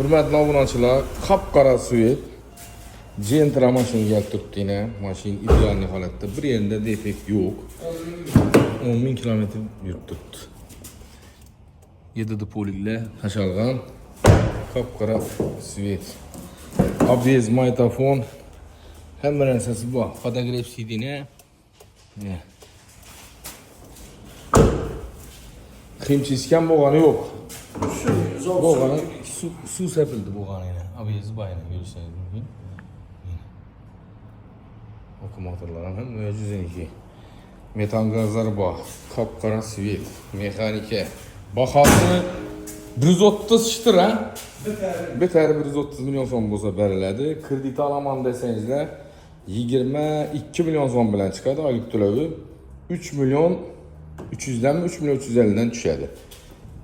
Hürmetli obunachilar, qap-qora suvet Gentra mashina kelib turibdi yine. Mashina ideal holatda. Bir yerinde defekt yo'q. 10.000 kilometr yurib turibdi. 7 poliklar tashalgan. Qap-qora suvet. ABS magnitofon. Hamma narsasi bor. Fotograf sidini. Himchishgan bo'lgani yo'q. Bo'lgani suv sepildi bo'lgani yana. ABS bayana ko'rishingiz mumkin. Akkumulyatorlar ham mo'jizaviy. Metan gazlari bor. Qop-qora svet, mexanika. Bahosi 130 shtir ha? Bitari 130 million so'm bo'lsa beriladi. Kredit olaman desangizlar 22 million so'm bilan chiqadi oylik to'lovi. 3 million 300 dan 3 million 350 dan tushadi.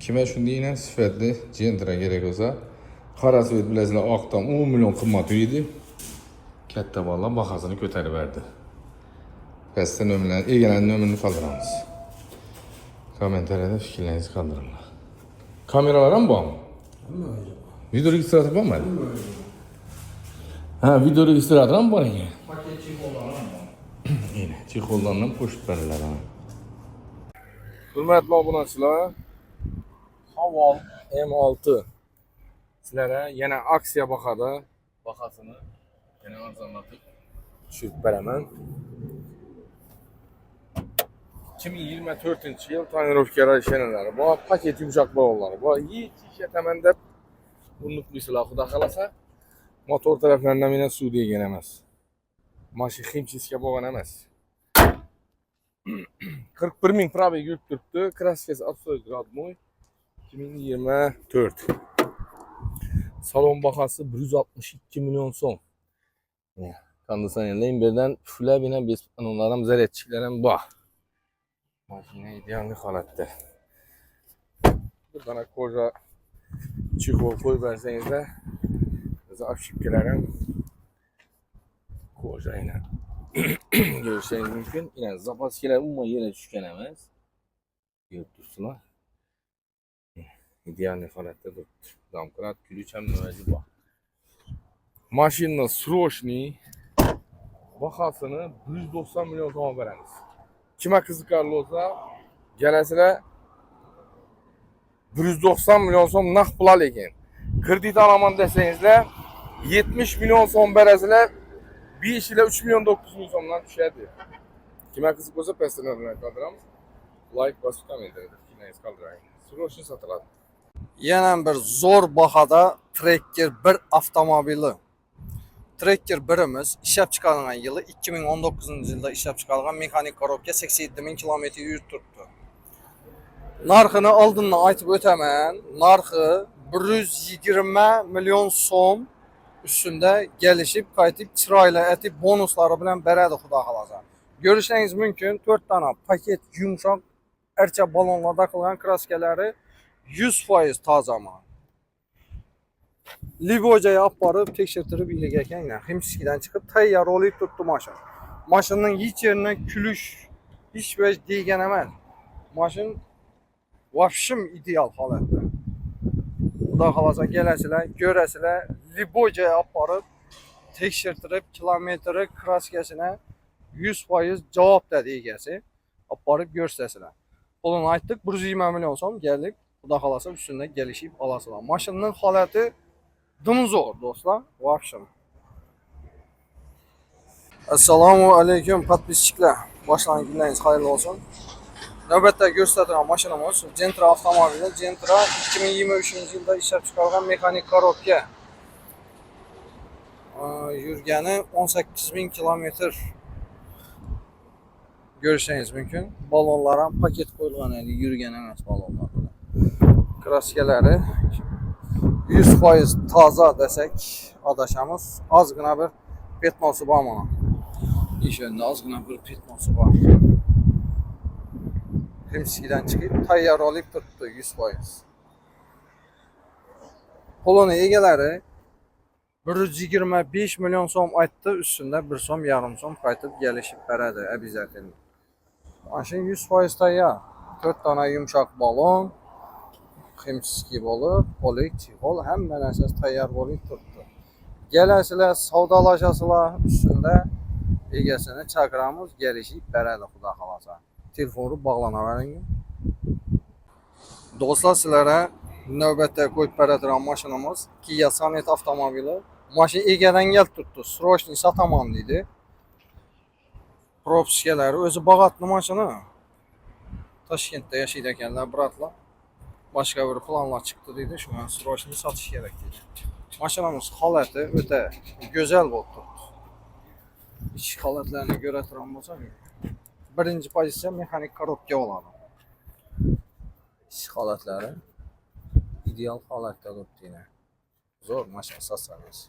Kimga shunday yana sifatli Gentra kerak bo'lsa, qora svet bilasizlar, oqdan 10 million qimmat uydi. Katta bolalar bahasini ko'tarib berdi. Pastda nomerlar, egalarning nomerini qoldiramiz. Kommentariyada fikrlaringizni qoldiringlar. Kameralar ham bormi? Video registrator bormi? Ha, video registrator ham bor ekan. Paket chexollar ham bor. Yine chexollardan qo'shib beriladi. Hurmatli obunachilar, Haval M6 sizlarga yana aksiya bahasini yana arzonlatib tushirib beraman. 2024-yil tonirovka shenalari bor, paket yumshoq balonlari bor. Hech ishataman deb unutmaysizlar, xudo xolasa. Motor taraflaridan yana suv degan emas. Mashina himchishga bo'lgan emas. 41.000 probeg yurib turibdi. Kraskasi absolut родной. 2024. Salon bahası 162 milyon so'm. Konditsionerlar birdan puflar bilan bespanonlar ham zaryadchiklar ham bor. Mashina ideal holatda. Bir dana koja chexol qo'yib bersangizlar, biz afshipkalar ham koja yana ko'rishingiz mumkin. Yana zapaskalar umuman yere tushgan emas. Ko'rib turibsizlar. İdeal holatda turibdi. Domkrat, ключ ham nimaji bor. Mashina srochniy bahasini 190 million so'm beramiz. Kimga qiziqarli bo'lsa, kelasizlar 190 million so'm naqd pul ekan. Kredit olaman desangizlar 70 million so'm berasizlar. 5 ila 3 million 900 ming so'mdan tushadi. Kimga qiziq bo'lsa, pastdan qoldiramiz. Like bosib kommentariyada fikringizni qoldiring. Srochni sotiladi. Yana bir zo'r bahada Tracker 1 avtomobili. Tracker 1'imiz ishlab chiqarilgan yili 2019-yilda ishlab chiqarilgan mexanik korobka 87.000 kilometr yurib turibdi. Narxini oldindan aytib o'taman. Narxi 120 million so'm ustida kelishib, qaytib chiroyli etib bonuslari bilan beradi xudo xolasa. Ko'rishingiz mumkin 4 dona paket yumshoq archa balonlarda qilgan kraskalari 100% tozama. Libojaga olib borib tekshirtirib ilaga ekanlar. Himchishkidan chiqib tayyor olib turibdi mashina. Mashinaning hech yeridan kulish hech vej degan emas. Mashina vafshim ideal holatda. Xudo xolasa kelasizlar, ko'rasizlar, libojaga olib borib tekshirtirib kilometri kraskasini 100% javob dedi egasi. Olib borib ko'rsasizlar. Pulini aytdik, 120 million so'm geldik. Xudo xolasa ustida kelishib olasizlar. Mashinaning holati zo'r do'stlar. Vafshim. Assalomu alaykum podpischilar. Boshlang'ich kunlaringiz xayrli bo'lsin. Navbatda ko'rsatadigan mashinamiz Gentra avtomobili. Gentra 2023-yilda ishlab chiqarilgan mexanik korobka. Yurgani 18.000 kilometr. Ko'rishingiz mumkin. Balonlar ham paket qo'yilgan, ya'ni yurgan emas balonlar. Kraskalari 100% toza desak adashamiz. Ozgina bir petnosi bor mana. Ishonda ozgina bir petnosi bor. Himchishkidan chiqib tayyor olib turibdi 100%. Pulini egalari 125 million so'm aytdi, ustida 1,5 so'm qaytib kelishib beradi обязательно. Mashina 100% tayyor. 4 dona yumshoq balon. Ximski bo'lib, qo'lik, chexol hamma narsasi tayyor bo'lib turibdi. Kelasizlar, savdolasasizlar, ustida egasini chaqiramiz, kelishib beradi xudo xolasa. Telefonni bog'lanavering. Do'stlar, sizlarga navbatda qo'yib beradigan mashinamiz Kia Sonet avtomobili. Mashina egadan kelib turibdi. Srochniy sotaman dedi. Propiskalari o'zi bag'atli mashina. Toshkentda yashaydi ekanlar, bratlar. Boshqa bir planlar chiqdi dedi, shuni srochniy sotish kerak dedi. Mashinamiz holati o'ta go'zal bo'lib turibdi. İç holatlarini ko'ra turgan bo'lsak, birinchi pozitsiya mexanik korobka oladi. İç holatlari ideal holatda turibdi yana. Zo'r mashina sotsangiz.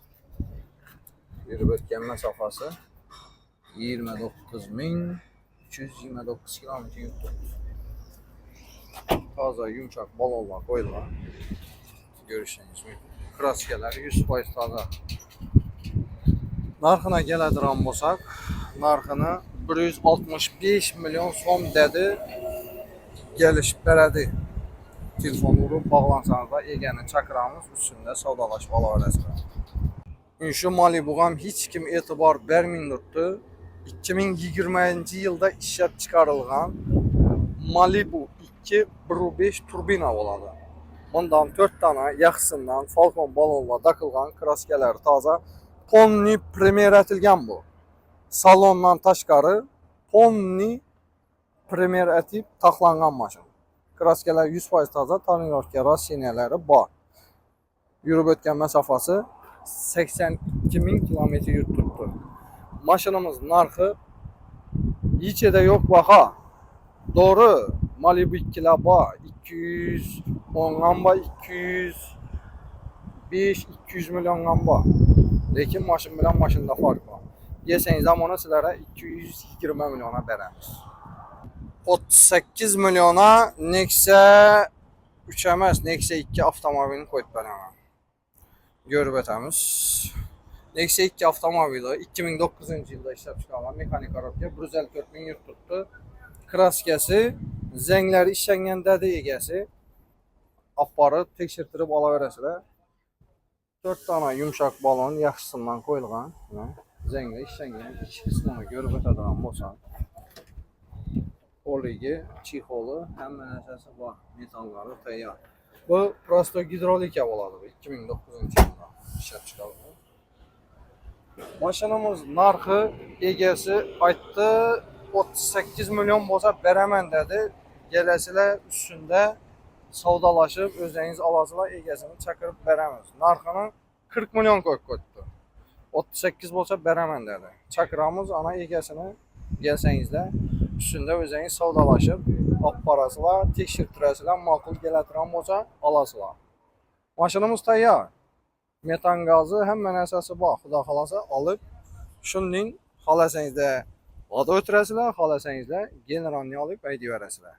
Yurib o'tgan masofasi 29329 kilometr yuribdi. Toza yumshoq balonlar qo'yilgan. Ko'rishingiz mumkin. Kraskalari 100% toza. Narxına keladigan bo'lsak, narxini 165 milyon so'm dedi. Kelishib beradi. Telefon urib bog'lansangiz, egani chaqiramiz, ustida savdolashib olaverasizlar. Shu Malibu ham hech kim e'tibor bermayapti. 2020-yilda ishlab chiqarilgan Malibu 2 1.5 turbina bo'ladi. Bundan 4 tane yaxshisidan Falcon balonlar takılgan, kraskalar toza. Ponni premier etilgan bu. Salondan tashqari Ponni premier etib taxlangan mashina. Kraskalar 100% toza, tonirovka rassiniyalari bor. Yurib o'tgan masofasi 82 ming kilometr yurib turibdi. Mashinamiz narxi ichida yo'q baho. Doğru, Malibu 2'lar bor, 210 gan bor, 205-200 milyon gan bor. Lekin mashin bilan mashinada farq bor. Yeseniz zamona sizlarga 220 milyona beramiz. 38 milyona Nexia 3 emas, Nexia 2 avtomobilini qo'yib beraman. Görüp o'tamiz. Nexia 2 avtomobili 2009-yilda ishlab chiqarilgan mexanik korobka 154 ming yurt tutdi. Kraskasi, zenglari ishlangan dadi egasi. Apparib tekshirtirib olaverasizlar. 4 tane yumshoq balon yaxshisidan qo'yilgan. Zenglar ishlangan, ich qismini ko'rib o'tadigan bo'lsam. Qo'ligi, chexoli, hamma narsasi bor. Metallari tayyor. Bu prosto gidrolika bo'ladi. 2009-yilda ishlab chiqarilgan. Mashinamiz narxi egasi aytdi 38 milyon bo'lsa beraman dedi. Kelasizlar, ustida savdolashib o'zingiz olasizlar, egasini chaqirib beramiz. Narxini 40 milyon qo'yib qo'yibdi. 38 bo'lsa beraman dedi. Chaqiramiz, ana egasini kelsangizlar, ustida o'zingiz savdolashib olib borasizlar, tekshirtirasizlar, ma'qul keladigan bo'lsa olasizlar. Mashinamiz tayyor. Metan gazi hamma narsasi bor. Xudo xolasa olib, shundan xolasangizlar vada o'tirasizlar, xolasangizlar generalni olib aytib berasizlar.